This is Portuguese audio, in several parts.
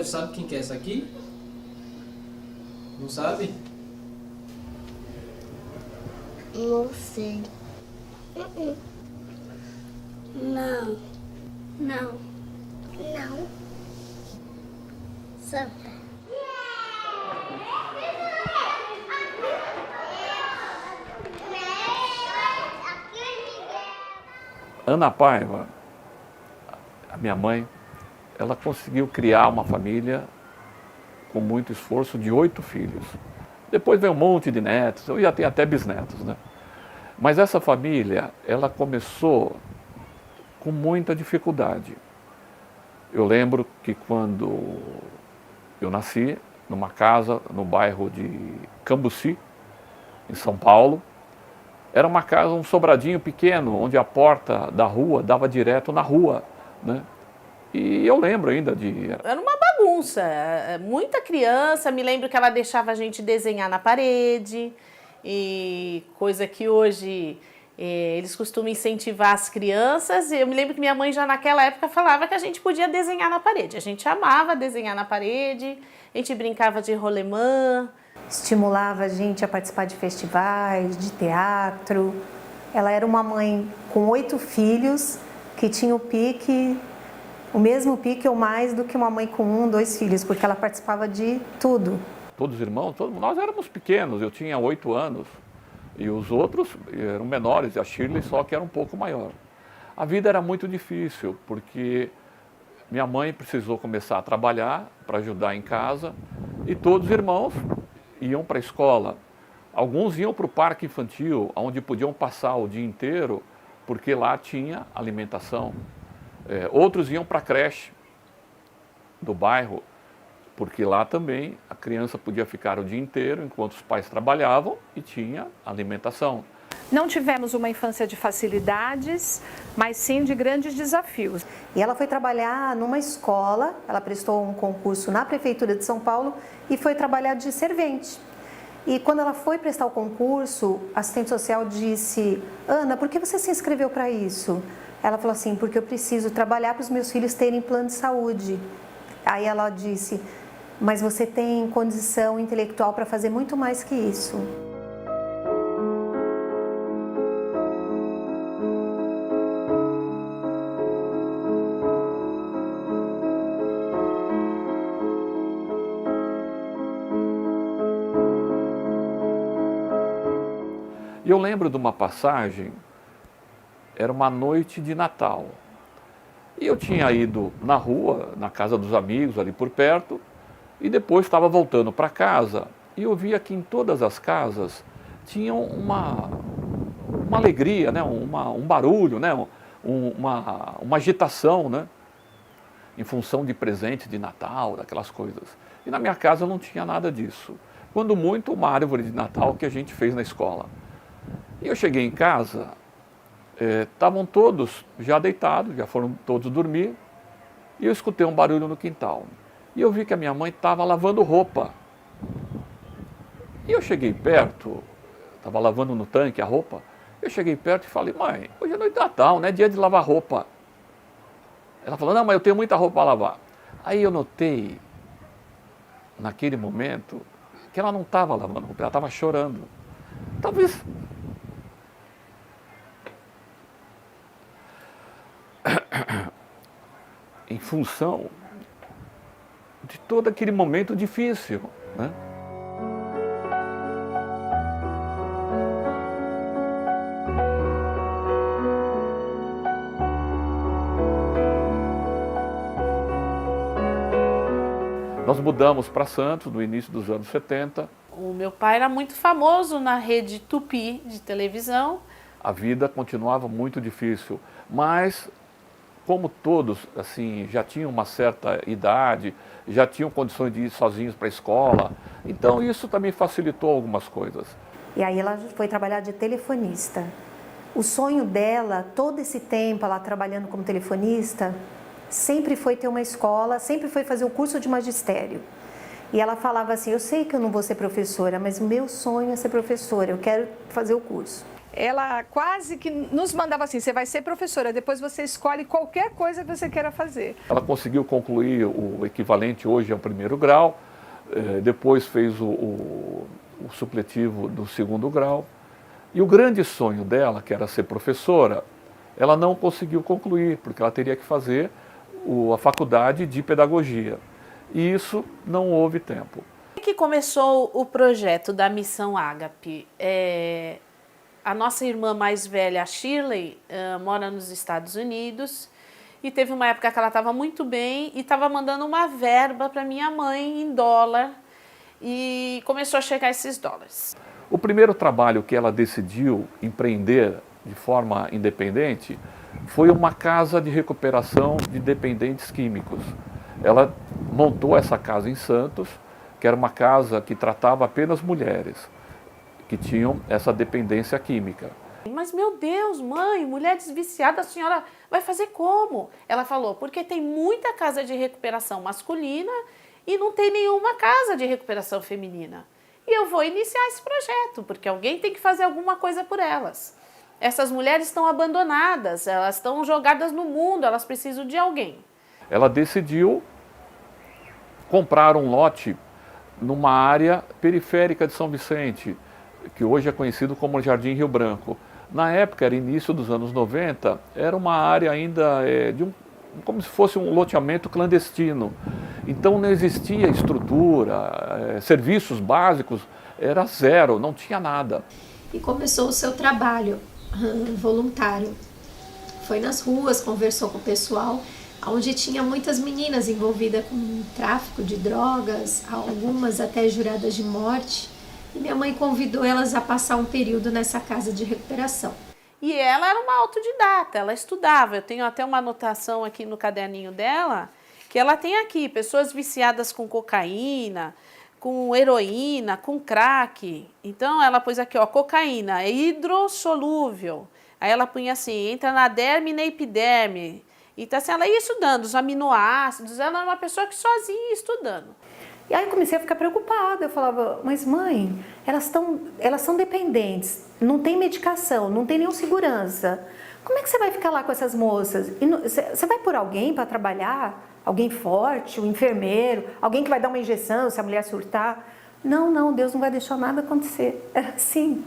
Você sabe quem que é essa aqui? Não sabe? Não sei. Não. Não. Não. Santa. Ana Paiva, a minha mãe, ela conseguiu criar uma família com muito esforço de 8 filhos. Depois veio um monte de netos, eu já tenho até bisnetos, né? Mas essa família, ela começou com muita dificuldade. Eu lembro que quando eu nasci, numa casa no bairro de Cambuci, em São Paulo, era uma casa, um sobradinho pequeno, onde a porta da rua dava direto na rua, né? E eu lembro ainda de... Era uma bagunça, muita criança, me lembro que ela deixava a gente desenhar na parede, e coisa que hoje eles costumam incentivar as crianças. Eu me lembro que minha mãe já naquela época falava que a gente podia desenhar na parede, a gente amava desenhar na parede, a gente brincava de rolemã. Estimulava a gente a participar de festivais, de teatro. Ela era uma mãe com 8 filhos que tinha o mesmo pique ou mais do que uma mãe com 1, 2 filhos, porque ela participava de tudo. Todos os irmãos, nós éramos pequenos, eu tinha 8 anos e os outros eram menores, a Shirley só que era um pouco maior. A vida era muito difícil, porque minha mãe precisou começar a trabalhar para ajudar em casa e todos os irmãos iam para a escola. Alguns iam para o parque infantil, onde podiam passar o dia inteiro, porque lá tinha alimentação. Outros iam para a creche do bairro, porque lá também a criança podia ficar o dia inteiro enquanto os pais trabalhavam e tinha alimentação. Não tivemos uma infância de facilidades, mas sim de grandes desafios. E ela foi trabalhar numa escola, ela prestou um concurso na Prefeitura de São Paulo e foi trabalhar de servente. E quando ela foi prestar o concurso, a assistente social disse: Ana, por que você se inscreveu para isso? Ela falou assim: porque eu preciso trabalhar para os meus filhos terem plano de saúde. Aí ela disse: mas você tem condição intelectual para fazer muito mais que isso. E eu lembro de uma passagem, era uma noite de Natal. E eu tinha ido na rua, na casa dos amigos ali por perto, e depois estava voltando para casa e eu via que em todas as casas tinham uma alegria, né? um barulho, né? uma agitação, né? Em função de presente de Natal, daquelas coisas. E na minha casa não tinha nada disso. Quando muito, uma árvore de Natal que a gente fez na escola. E eu cheguei em casa, estavam todos já deitados, já foram todos dormir, e eu escutei um barulho no quintal. E eu vi que a minha mãe estava lavando roupa. E eu cheguei perto, estava lavando no tanque a roupa, eu cheguei perto e falei: mãe, hoje é noite de Natal, não é dia de lavar roupa. Ela falou: não, mas eu tenho muita roupa para lavar. Aí eu notei, naquele momento, que ela não estava lavando roupa, ela estava chorando. Talvez... em função de todo aquele momento difícil, né? Nós mudamos para Santos no início dos anos 70. O meu pai era muito famoso na rede Tupi de televisão. A vida continuava muito difícil, mas como todos assim já tinham uma certa idade, já tinham condições de ir sozinhos para a escola, então isso também facilitou algumas coisas. E aí ela foi trabalhar de telefonista. O sonho dela, todo esse tempo ela trabalhando como telefonista, sempre foi ter uma escola, sempre foi fazer o curso de magistério. E ela falava assim: eu sei que eu não vou ser professora, mas o meu sonho é ser professora, eu quero fazer o curso. ela quase que nos mandava assim, você vai ser professora, depois você escolhe qualquer coisa que você queira fazer. Ela conseguiu concluir o equivalente hoje ao 1º grau, depois fez o supletivo do 2º grau. E o grande sonho dela, que era ser professora, ela não conseguiu concluir, porque ela teria que fazer a faculdade de pedagogia. E isso não houve tempo. Que começou o projeto da Missão Ágape. A nossa irmã mais velha, a Shirley, mora nos Estados Unidos e teve uma época que ela estava muito bem e estava mandando uma verba para minha mãe em dólar e começou a chegar esses dólares. O primeiro trabalho que ela decidiu empreender de forma independente foi uma casa de recuperação de dependentes químicos. Ela montou essa casa em Santos, que era uma casa que tratava apenas mulheres que tinham essa dependência química. Mas, meu Deus, mãe, mulheres viciadas, a senhora vai fazer como? Ela falou, porque tem muita casa de recuperação masculina e não tem nenhuma casa de recuperação feminina. E eu vou iniciar esse projeto, porque alguém tem que fazer alguma coisa por elas. Essas mulheres estão abandonadas, elas estão jogadas no mundo, elas precisam de alguém. Ela decidiu comprar um lote numa área periférica de São Vicente, que hoje é conhecido como Jardim Rio Branco. Na época, era início dos anos 90, era uma área ainda como se fosse um loteamento clandestino. Então não existia estrutura, serviços básicos, era zero, não tinha nada. E começou o seu trabalho voluntário. Foi nas ruas, conversou com o pessoal, onde tinha muitas meninas envolvidas com tráfico de drogas, algumas até juradas de morte. E minha mãe convidou elas a passar um período nessa casa de recuperação. E ela era uma autodidata, ela estudava. Eu tenho até uma anotação aqui no caderninho dela, que ela tem aqui, pessoas viciadas com cocaína, com heroína, com crack. Então ela pôs aqui, ó, cocaína, é hidrossolúvel. Aí ela punha assim, entra na derme e na epiderme. Então assim, ela ia estudando os aminoácidos, ela era uma pessoa que sozinha ia estudando. E aí eu comecei a ficar preocupada, eu falava, mas mãe, elas são dependentes, não tem medicação, não tem nenhum segurança. Como é que você vai ficar lá com essas moças? Você vai pôr alguém para trabalhar? Alguém forte, um enfermeiro, alguém que vai dar uma injeção se a mulher surtar? Não, Deus não vai deixar nada acontecer. Era assim.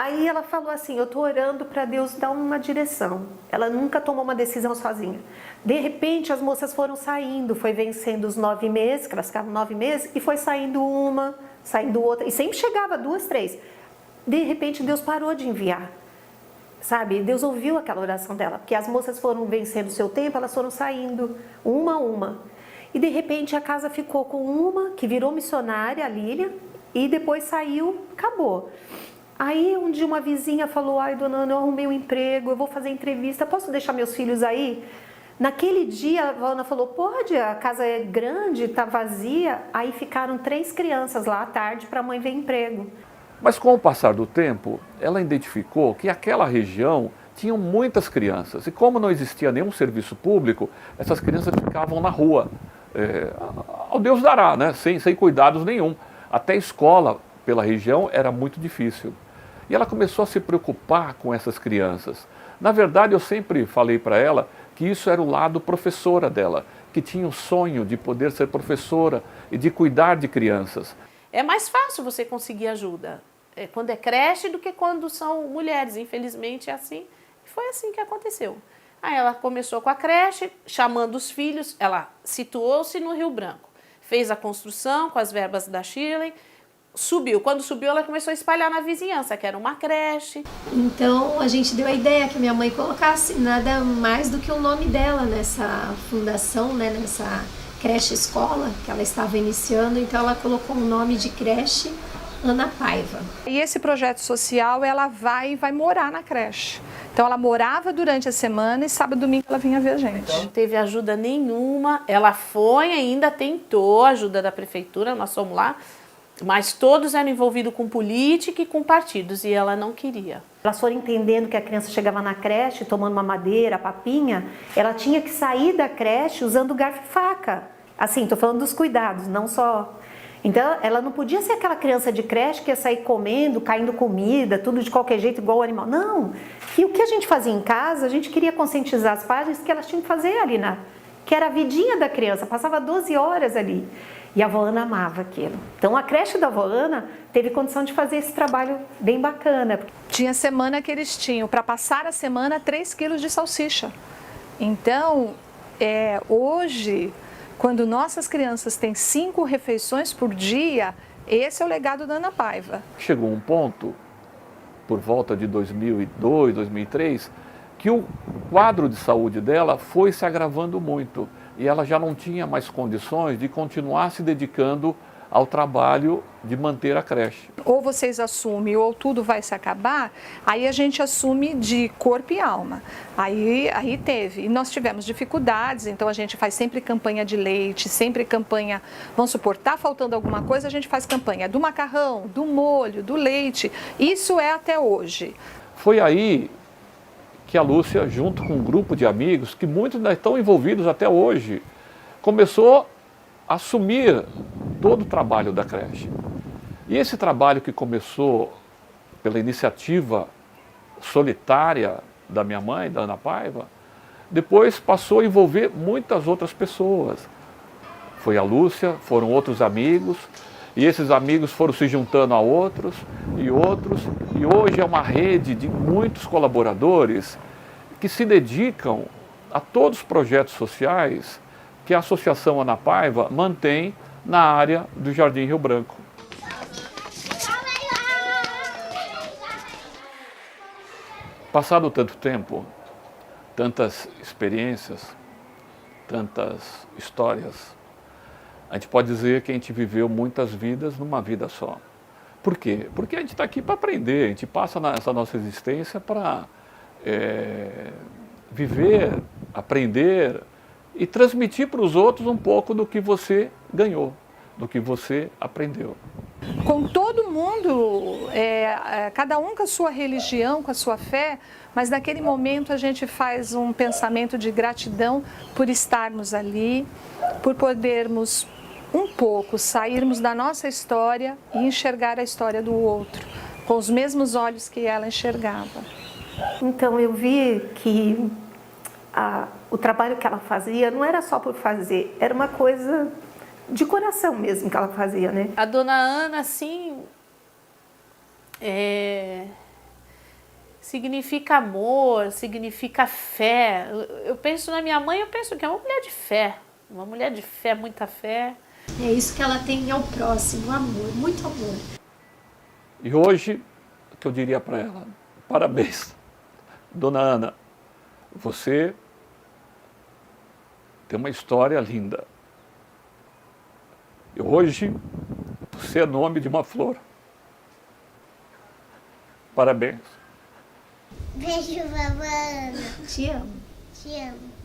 Aí ela falou assim, eu estou orando para Deus dar uma direção. Ela nunca tomou uma decisão sozinha. De repente as moças foram saindo, foi vencendo os 9 meses, que elas ficavam 9 meses, e foi saindo uma, saindo outra, e sempre chegava 2, 3. De repente Deus parou de enviar, sabe? Deus ouviu aquela oração dela, porque as moças foram vencendo o seu tempo, elas foram saindo uma a uma. E de repente a casa ficou com uma, que virou missionária, a Lília, e depois saiu, acabou. Aí um dia uma vizinha falou, ai dona Ana, eu arrumei um emprego, eu vou fazer entrevista, posso deixar meus filhos aí? Naquele dia a Ana falou, pode, a casa é grande, está vazia. Aí ficaram 3 crianças lá à tarde para a mãe ver emprego. Mas com o passar do tempo, ela identificou que aquela região tinha muitas crianças. E como não existia nenhum serviço público, essas crianças ficavam na rua. Ao Deus dará, né? Sem cuidados nenhum. Até escola pela região era muito difícil. E ela começou a se preocupar com essas crianças. Na verdade, eu sempre falei para ela que isso era o lado professora dela, que tinha o sonho de poder ser professora e de cuidar de crianças. É mais fácil você conseguir ajuda quando é creche do que quando são mulheres. Infelizmente é assim. E foi assim que aconteceu. Aí ela começou com a creche, chamando os filhos, ela situou-se no Rio Branco. Fez a construção com as verbas da Shirley, subiu. Quando subiu, ela começou a espalhar na vizinhança, que era uma creche. Então, a gente deu a ideia que minha mãe colocasse nada mais do que o nome dela nessa fundação, né, nessa creche escola que ela estava iniciando, então ela colocou o nome de creche Ana Paiva. E esse projeto social, ela vai morar na creche. Então ela morava durante a semana e sábado e domingo ela vinha ver a gente. Não teve ajuda nenhuma, ela foi ainda, tentou ajuda da prefeitura, nós fomos lá, mas todos eram envolvidos com política e com partidos e ela não queria. Elas foram entendendo que a criança chegava na creche tomando uma madeira, papinha, ela tinha que sair da creche usando garfo e faca. Assim, estou falando dos cuidados, não só... Então, ela não podia ser aquela criança de creche que ia sair comendo, caindo comida, tudo de qualquer jeito, igual o animal. Não! E o que a gente fazia em casa, a gente queria conscientizar as pais que elas tinham que fazer ali, que era a vidinha da criança, passava 12 horas ali. E a avó Ana amava aquilo. Então, a creche da avó Ana teve condição de fazer esse trabalho bem bacana. Tinha semana que eles tinham, para passar a semana, 3 quilos de salsicha. Então, hoje... Quando nossas crianças têm 5 refeições por dia, esse é o legado da Ana Paiva. Chegou um ponto, por volta de 2002, 2003, que o quadro de saúde dela foi se agravando muito e ela já não tinha mais condições de continuar se dedicando ao trabalho de manter a creche. Ou vocês assumem ou tudo vai se acabar, aí a gente assume de corpo e alma. Aí teve, e nós tivemos dificuldades, então a gente faz sempre campanha de leite, sempre campanha, vamos supor, tá faltando alguma coisa, a gente faz campanha do macarrão, do molho, do leite, isso é até hoje. Foi aí que a Lúcia, junto com um grupo de amigos, que muitos ainda estão envolvidos até hoje, começou a assumir todo o trabalho da creche. E esse trabalho que começou pela iniciativa solitária da minha mãe, da Ana Paiva, depois passou a envolver muitas outras pessoas. Foi a Lúcia, foram outros amigos, e esses amigos foram se juntando a outros, e hoje é uma rede de muitos colaboradores que se dedicam a todos os projetos sociais que a Associação Ana Paiva mantém na área do Jardim Rio Branco. Passado tanto tempo, tantas experiências, tantas histórias, a gente pode dizer que a gente viveu muitas vidas numa vida só. Por quê? Porque a gente está aqui para aprender, a gente passa essa nossa existência para viver, aprender e transmitir para os outros um pouco do que você ganhou, do que você aprendeu. Com todo mundo, cada um com a sua religião, com a sua fé, mas naquele momento a gente faz um pensamento de gratidão por estarmos ali, por podermos um pouco sairmos da nossa história e enxergar a história do outro, com os mesmos olhos que ela enxergava. Então eu vi que o trabalho que ela fazia não era só por fazer, era uma coisa de coração mesmo que ela fazia, né? A dona Ana, assim, significa amor, significa fé. Eu penso na minha mãe, eu penso que é uma mulher de fé, muita fé. É isso que ela tem ao próximo, amor, muito amor. E hoje, o que eu diria para ela? Parabéns, dona Ana, você tem uma história linda. E hoje, você é nome de uma flor. Parabéns. Beijo, vovó Ana. Te amo. Te amo.